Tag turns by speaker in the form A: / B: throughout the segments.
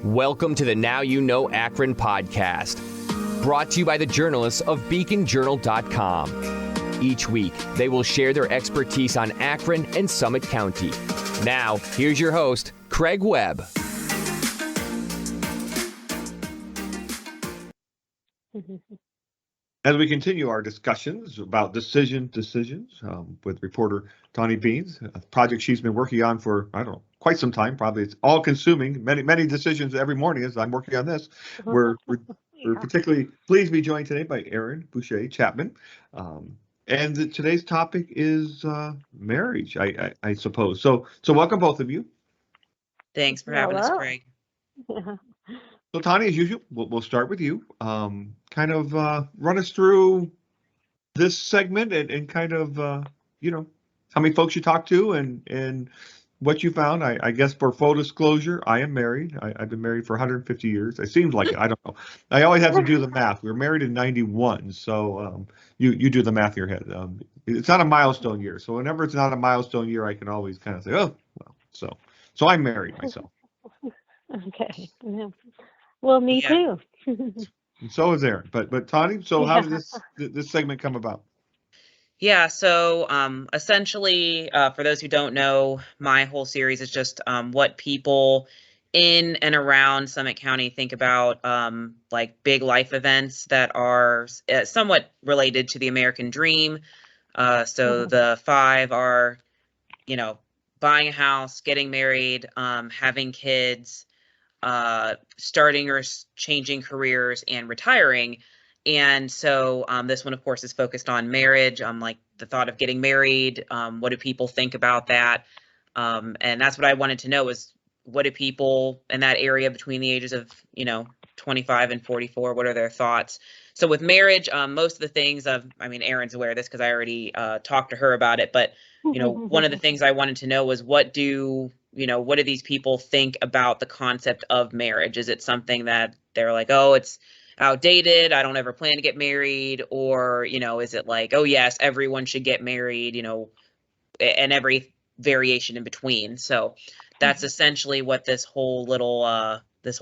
A: Welcome to the Now You Know Akron podcast, brought to you by the journalists of beaconjournal.com. Each week, they will share their expertise on Akron and Summit County. Now, here's your host, Craig Webb.
B: As we continue our discussions about decisions with reporter Tawney Beans, a project she's been working on for, I don't know, quite some time. Probably it's all-consuming, many decisions every morning as I'm working on this. We're particularly pleased to be joined today by Erin Bushea-Chapman. And today's topic is marriage, I suppose. So welcome, both of you.
C: Thanks for having us, Craig.
B: So, Tawney, as usual, we'll start with you. Run us through this segment and kind of, how many folks you talked to and what you found. I guess for full disclosure, I am married. I've been married for 150 years. It seems like it. I don't know. I always have to do the math. We were married in 91, so you do the math in your head. It's not a milestone year, so whenever it's not a milestone year, I can always kind of say, oh, well, so I'm married myself.
D: Okay. Well, me too.
B: And so is Erin. But Tawney, so how did this segment come about?
C: Yeah, so essentially, for those who don't know, my whole series is just what people in and around Summit County think about like big life events that are somewhat related to the American dream. So the 5 are, buying a house, getting married, having kids, starting or changing careers, and retiring. And so this one, of course, is focused on marriage, like the thought of getting married. What do people think about that? And that's what I wanted to know is, what do people in that area between the ages of, 25 and 44, what are their thoughts? So with marriage, most of the things Erin's aware of this because I already talked to her about it. But, one of the things I wanted to know was what do these people think about the concept of marriage? Is it something that they're like, oh, it's outdated, I don't ever plan to get married? Or, is it like, oh, yes, everyone should get married, and every variation in between. So that's essentially what this whole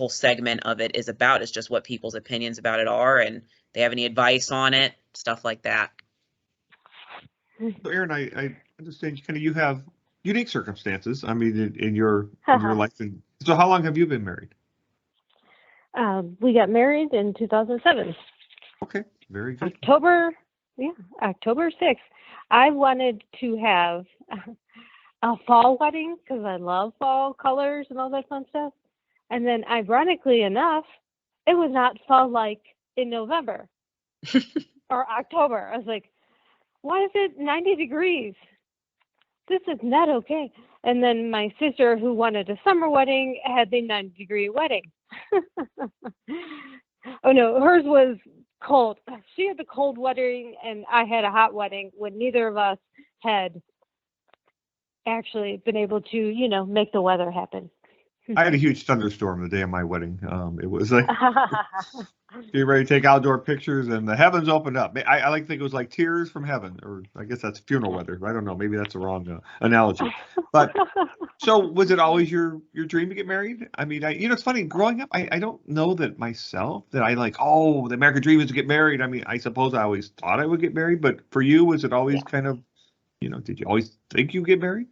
C: segment of it is about, is just what people's opinions about it are, and they have any advice on it, stuff like that.
B: So Erin, I understand you have unique circumstances. In your life. And so how long have you been married?
D: We got married in 2007.
B: Okay, very good.
D: October 6th. I wanted to have a fall wedding because I love fall colors and all that fun stuff. And then, ironically enough, it was not fall like in November or October. I was like, why is it 90 degrees? This is not okay. And then my sister, who wanted a summer wedding, had the 90-degree wedding. Oh no, hers was cold. She had the cold wedding and I had a hot wedding when neither of us had actually been able to, make the weather happen.
B: I had a huge thunderstorm the day of my wedding. It was like get ready to take outdoor pictures and the heavens opened up. I like to think it was like tears from heaven, or I guess that's funeral weather. I don't know. Maybe that's a wrong analogy. But so was it always your dream to get married? It's funny. Growing up, I don't know that myself that I like, oh, the American dream is to get married. I suppose I always thought I would get married. But for you, was it always kind of, did you always think you'd get married?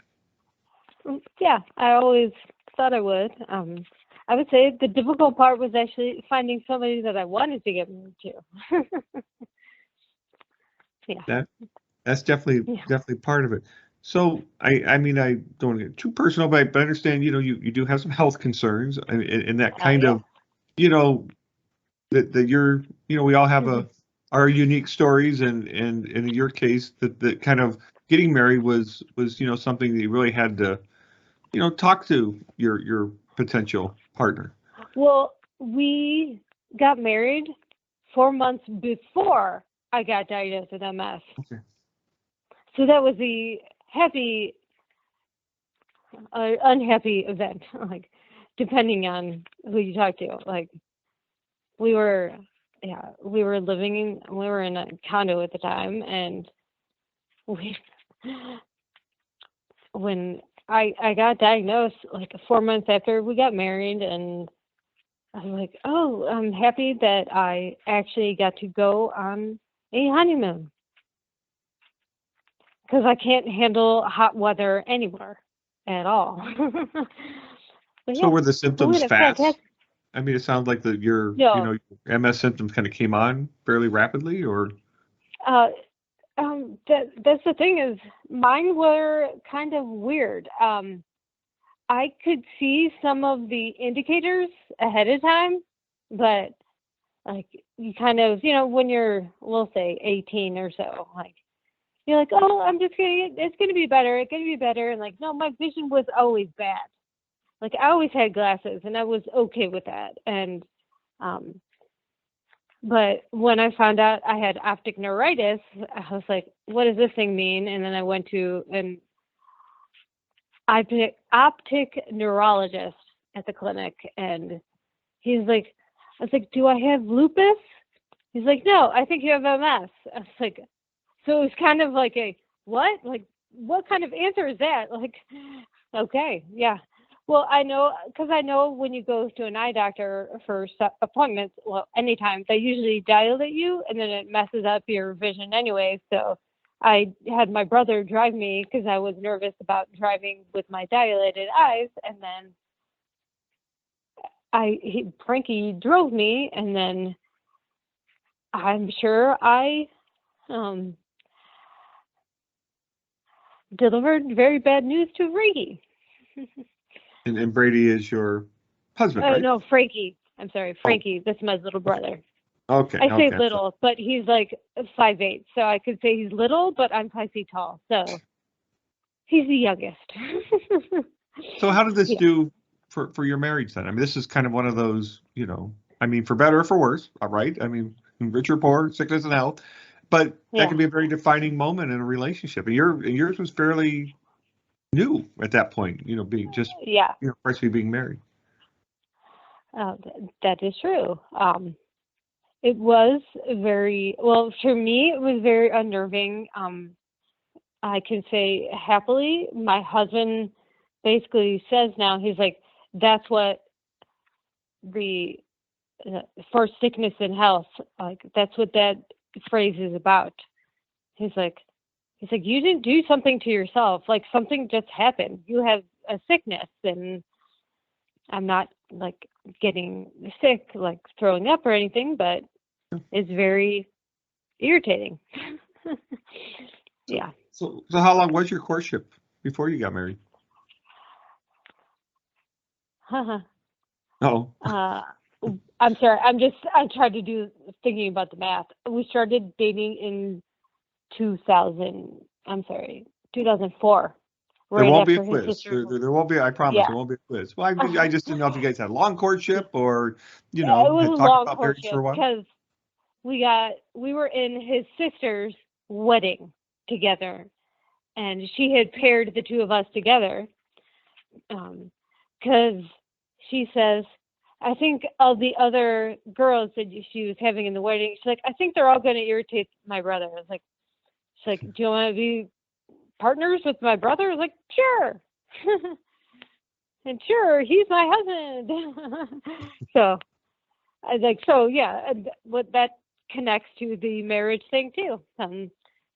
D: Yeah, I always thought I would. I would say the difficult part was actually finding somebody that I wanted to get married to. Yeah.
B: That's definitely part of it. So I don't want to get too personal, but I understand, you do have some health concerns and that kind of, that you're, we all have our unique stories, and in your case that kind of getting married was something that you really had to, talk to your potential partner.
D: Well, we got married 4 months before I got diagnosed with MS.
B: Okay.
D: So that was the unhappy event, like, depending on who you talk to. Like, we were in a condo at the time, and when I got diagnosed like 4 months after we got married, and I was like, oh, I'm happy that I actually got to go on a honeymoon because I can't handle hot weather anymore at all. But
B: So
D: yeah,
B: were the
D: we
B: symptoms
D: had a
B: fast?
D: fantastic.
B: I mean, it sounds like your
D: No,
B: MS symptoms kind of came on fairly rapidly, or
D: uh, that's the thing is mine were kind of weird. I could see some of the indicators ahead of time, but like you kind of, when you're, we'll say 18 or so, like you're like, oh, it's gonna be better, it's gonna be better, and like, no, my vision was always bad. Like I always had glasses, and I was okay with that, and but when I found out I had optic neuritis, I was like, what does this thing mean? And then I went to an optic neurologist at the clinic, and he's like, I was like, do I have lupus? He's like, no, I think you have MS. I was like, so it was kind of like a, what? Like, what kind of answer is that? Like, okay, yeah. Well, I know, because I know when you go to an eye doctor for appointments, well, anytime, they usually dilate you, and then it messes up your vision anyway. So I had my brother drive me because I was nervous about driving with my dilated eyes, and then Frankie drove me, and then I'm sure I delivered very bad news to Frankie.
B: and Brady is your husband, right?
D: No, Frankie. I'm sorry, Frankie. That's my little brother.
B: Okay.
D: I say
B: Okay.
D: little, but he's like 5'8", so I could say he's little, but I'm 5 feet tall, so he's the youngest.
B: So how did this
D: Yeah.
B: do for your marriage then? I mean, this is kind of one of those, I mean, for better or for worse, all right? I mean, rich or poor, sickness and health, but that can be a very defining moment in a relationship. And yours was fairly new at that point, being just,
D: Yeah,
B: freshly being married.
D: that is true. It was well, for me, it was very unnerving. I can say happily, my husband basically says now, he's like, that's what the for sickness and health, like that's what that phrase is about. He's like, you didn't do something to yourself, like something just happened. You have a sickness, and I'm not like getting sick, like throwing up or anything, but it's very irritating. Yeah.
B: So how long was your courtship before you got married? Oh,
D: I'm sorry. I tried to do thinking about the math. We started dating in 2004.
B: there
D: Right
B: won't be a
D: after his
B: quiz.
D: sister.
B: There won't be. I promise,
D: Yeah.
B: there won't be a quiz. Well, I just didn't know if you guys had a long courtship or,
D: Yeah, it was
B: had
D: a
B: talked
D: long
B: about marriage for a
D: courtship
B: while.
D: because we were in his sister's wedding together, and she had paired the two of us together because she says, I think of the other girls that she was having in the wedding, she's like, I think they're all going to irritate my brother. I was like, she's like, do you want to be partners with my brother? I was like, sure. And sure, he's my husband. So I was like, so yeah, and what that connects to the marriage thing too.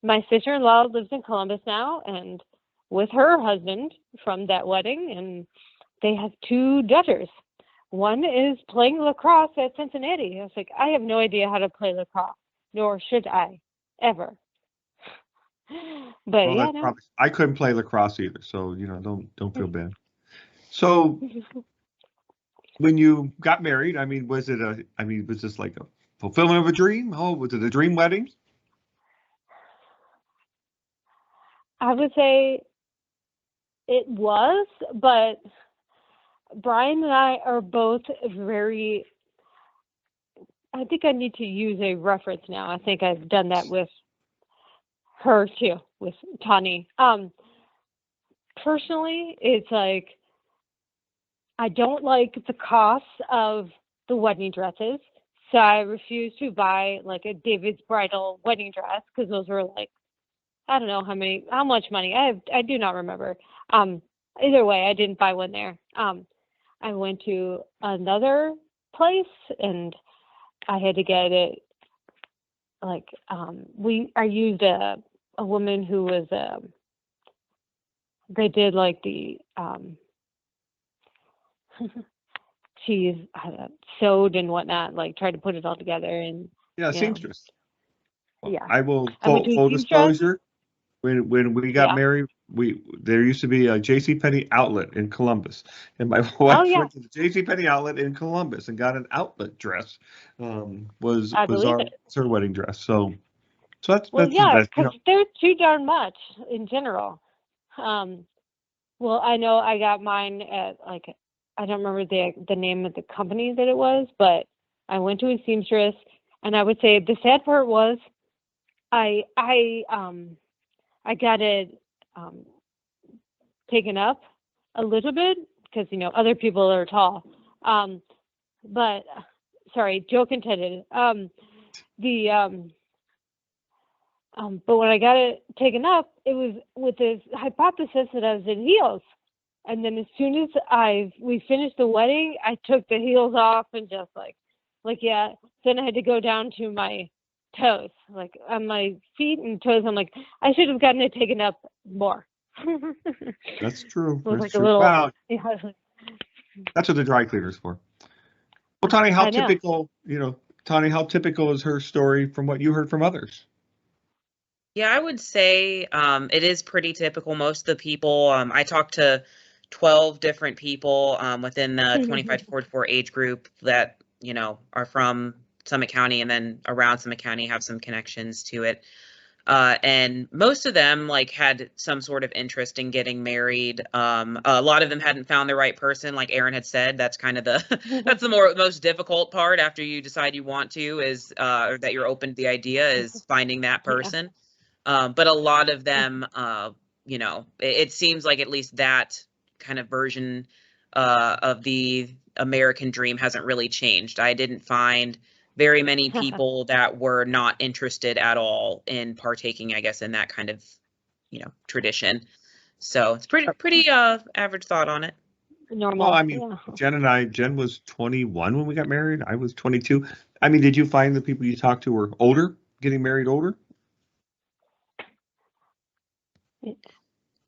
D: My sister-in-law lives in Columbus now, and with her husband from that wedding, and they have two daughters. One is playing lacrosse at Cincinnati. I was like, I have no idea how to play lacrosse, nor should I ever. But
B: Well,
D: yeah,
B: that's
D: no.
B: probably, I couldn't play lacrosse either, so don't feel bad. So when you got married, I mean, was this like a fulfillment of a dream? Oh, was it a dream wedding?
D: I would say it was, but Brian and I are both very, I think I need to use a reference now. I think I've done that with her too, with Tawney. Personally, it's like, I don't like the cost of the wedding dresses. So I refuse to buy like a David's bridal wedding dress because those were like, I don't know how much money. I do not remember. Either way, I didn't buy one there. I went to another place, and I had to get it like I used a woman who was they did like the she's sewed and whatnot, like tried to put it all together, and
B: Yeah, seamstress. Well,
D: yeah.
B: I will
D: I went to a
B: full
D: seamstress.
B: disclosure. When we got
D: Yeah.
B: married, there used to be a JCPenney outlet in Columbus, and my wife
D: yeah.
B: went to the JCPenney outlet in Columbus and got an outlet dress. Was
D: I believe
B: our
D: it.
B: was her wedding dress. So that's
D: Well,
B: the
D: yeah,
B: best.
D: because they're too darn much in general. Well, I know I got mine at like, I don't remember the name of the company that it was, but I went to a seamstress, and I would say the sad part was I got it taken up a little bit because other people are tall. But sorry, joke intended. But when I got it taken up, it was with this hypothesis that I was in heels. And then as soon as we finished the wedding, I took the heels off and just yeah. Then I had to go down to my toes, like on my feet and toes. I'm like, I should have gotten it taken up more.
B: That's true.
D: It was
B: That's
D: like
B: true.
D: a little.
B: Wow,
D: Yeah,
B: that's what the dry cleaner's for. Well, Tawney,
D: I know.
B: how typical is her story from what you heard from others?
C: Yeah, I would say it is pretty typical. Most of the people, I talked to 12 different people within the 25 to 44 age group that, are from Summit County and then around Summit County have some connections to it. And most of them had some sort of interest in getting married. A lot of them hadn't found the right person, like Erin had said. That's kind of that's the most difficult part after you decide you want to is or that you're open to the idea is finding that person. But a lot of them, it seems like at least that kind of version of the American dream hasn't really changed. I didn't find very many people that were not interested at all in partaking, I guess, in that kind of, tradition. So it's pretty average thought on it.
D: Normal.
B: Well, I mean,
D: Yeah.
B: Jen was 21 when we got married. I was 22. I mean, did you find the people you talked to were older, getting married older?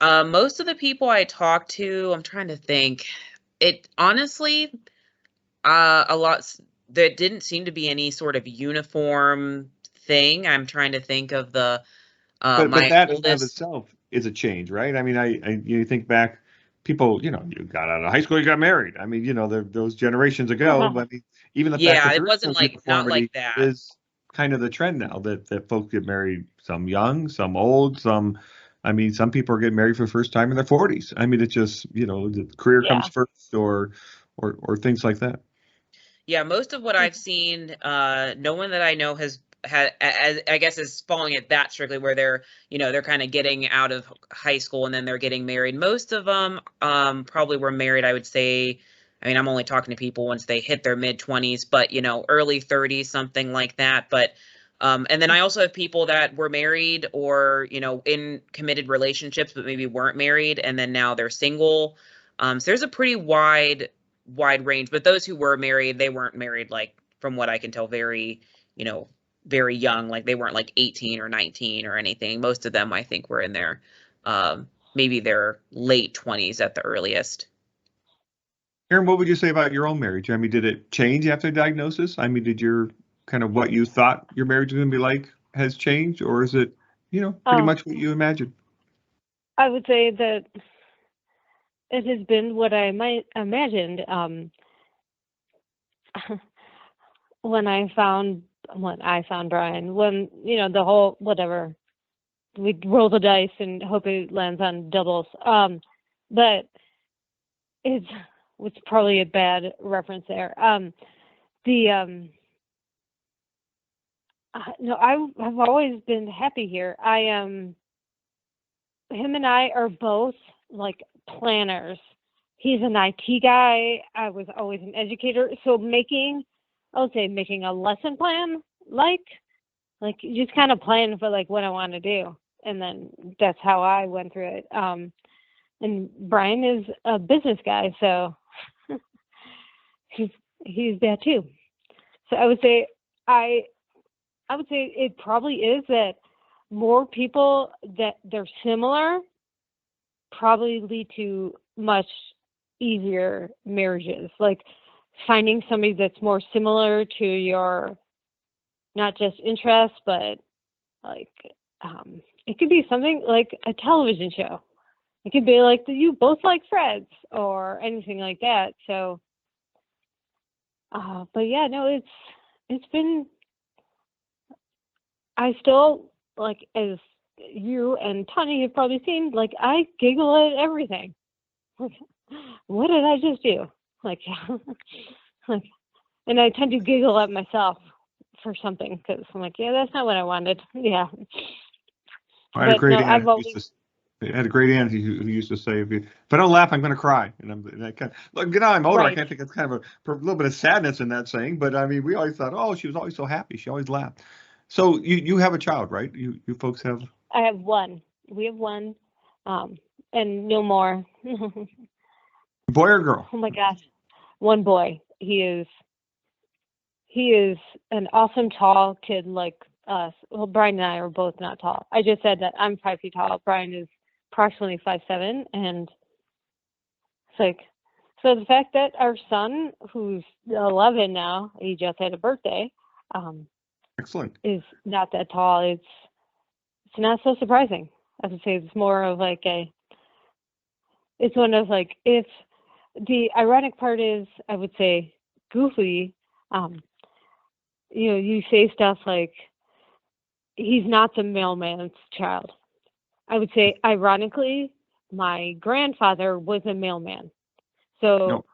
C: Most of the people I talked to, I'm trying to think. It honestly, a lot. There didn't seem to be any sort of uniform thing. I'm trying to think of the
B: But
C: my
B: that in and of
C: oldest.
B: itself is a change, right? I mean, you think back, people, you got out of high school, you got married. I mean, those generations ago. But I mean, even the fact
C: Yeah,
B: that
C: it
B: there is
C: wasn't
B: no
C: not
B: uniformity
C: like that.
B: is kind of the trend now that folks get married, some young, some old, some. I mean, some people are getting married for the first time in their 40s. I mean, it's just, the career comes
D: Yeah.
B: first or things like that.
C: Yeah, most of what I've seen, no one that I know has had, as I guess, is following it that strictly, where they're kind of getting out of high school and then they're getting married. Most of them, probably were married. I would say, I mean, I'm only talking to people once they hit their mid-20s, but early 30s, something like that. But, and then I also have people that were married or in committed relationships, but maybe weren't married, and then now they're single. So there's a pretty wide range, but those who were married, they weren't married from what I can tell very very young, like they weren't 18 or 19 or anything. Most of them I think were in their maybe their late 20s at the earliest.
B: Erin, what would you say about your own marriage? I mean, did it change after diagnosis? I mean, did your kind of what you thought your marriage was going to be like has changed, or is it, pretty much what you imagined?
D: I would say that it has been what I might imagined. When I found Brian, when the whole whatever, we roll the dice and hope it lands on doubles. But it's probably a bad reference there. No, I've always been happy here. Him and I are both planners. He's an IT guy. I was always an educator. So making a lesson plan, you just kind of plan for what I want to do. And then that's how I went through it. And Brian is a business guy. So he's that too. So I would say it probably is that more people that they're similar probably lead to much easier marriages. Like finding somebody that's more similar to your not just interests, but like it could be something like a television show. It could be like you both like Friends or anything like that. So, but yeah, no, it's been. I still like, as you and Tawney have probably seen, like I giggle at everything. Like, what did I just do? Like, like, and I tend to giggle at myself for something because I'm like, yeah, that's not what I wanted. Yeah.
B: I had a great
D: no,
B: aunt. I had a great aunt who used to say, if I don't laugh, I'm going to cry. And I kind of, look, now I'm older,
D: Right.
B: I kind of think it's kind of a little bit of sadness in that saying. But I mean, we always thought, oh, she was always so happy. She always laughed. So you have a child, right? You folks have?
D: I have one. We have one, and no more.
B: Boy or girl?
D: Oh my gosh, one boy. He is an awesome tall kid like us. Well, Brian and I are both not tall. I just said that I'm 5 feet tall. Brian is approximately 5'7", and it's like, so the fact that our son, who's 11 now, he just had a birthday,
B: Excellent.
D: is not that tall. It's not so surprising. I would say it's more of like it's one of like, if the ironic part is, I would say, goofy. You say stuff like, he's not the mailman's child. I would say, ironically, my grandfather was a mailman. So,
B: No.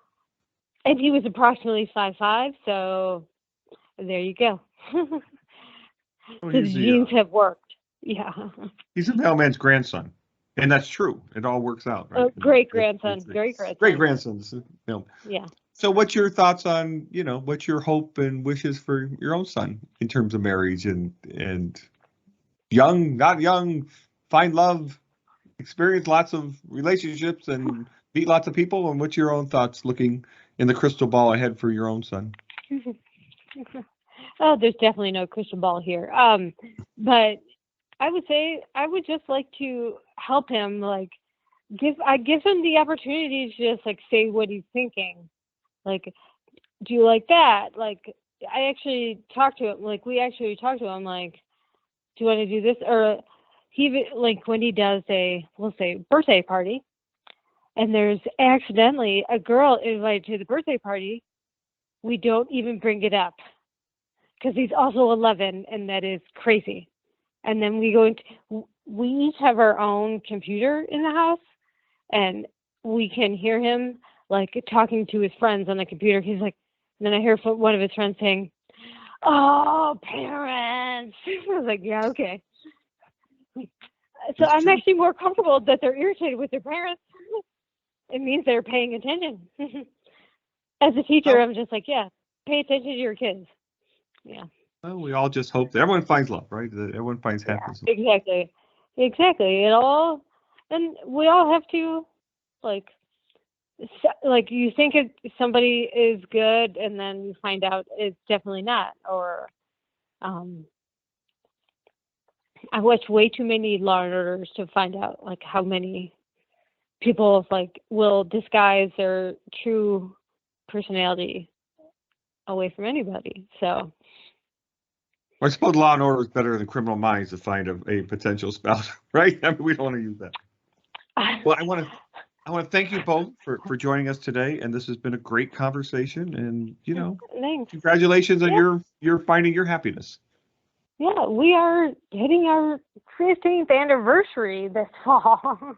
D: and he was approximately 5'5", so there you go.
B: Oh,
D: So the genes have worked. Yeah.
B: He's a mailman's grandson. And that's true. It all works out, right?
D: Great grandson. Great grandson.
B: Great grandsons.
D: Yeah.
B: So what's your thoughts on, what's your hope and wishes for your own son in terms of marriage and young, not young, find love, experience lots of relationships and meet lots of people? And what's your own thoughts looking in the crystal ball ahead for your own son?
D: Oh, there's definitely no crystal ball here. But I would say I would just like to help him, like give him the opportunity to just like say what he's thinking. Like, do you like that? Like, I actually talked to him. Like, we actually talked to him. Like, do you want to do this? Or he, like, when he does we'll say, birthday party, and there's accidentally a girl invited to the birthday party, we don't even bring it up because he's also 11, and that is crazy. And then we each have our own computer in the house, and we can hear him like talking to his friends on the computer. He's like, and then I hear one of his friends saying, "Oh, parents." I was like, yeah, okay. So I'm actually more comfortable that they're irritated with their parents. It means they're paying attention. As a teacher, I'm just like, yeah, pay attention to your kids. Yeah.
B: Well, we all just hope that everyone finds love, right? That everyone finds happiness.
D: Exactly. And we all have to, like you think somebody is good, and then you find out it's definitely not. Or I watch way too many Law and Orders to find out like how many people like will disguise their true personality away from anybody. So
B: I suppose Law and Order is better than Criminal Minds to find a potential spouse, right? I mean, we don't want to use that. Well, I want to thank you both for joining us today, and this has been a great conversation. And
D: Thanks.
B: congratulations on your finding your happiness.
D: Yeah, we are hitting our 15th anniversary this fall.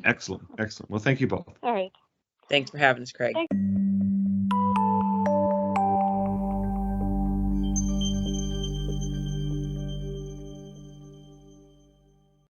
B: Excellent. Well, thank you both.
D: All right.
C: Thanks for having us, Craig.
D: Thanks.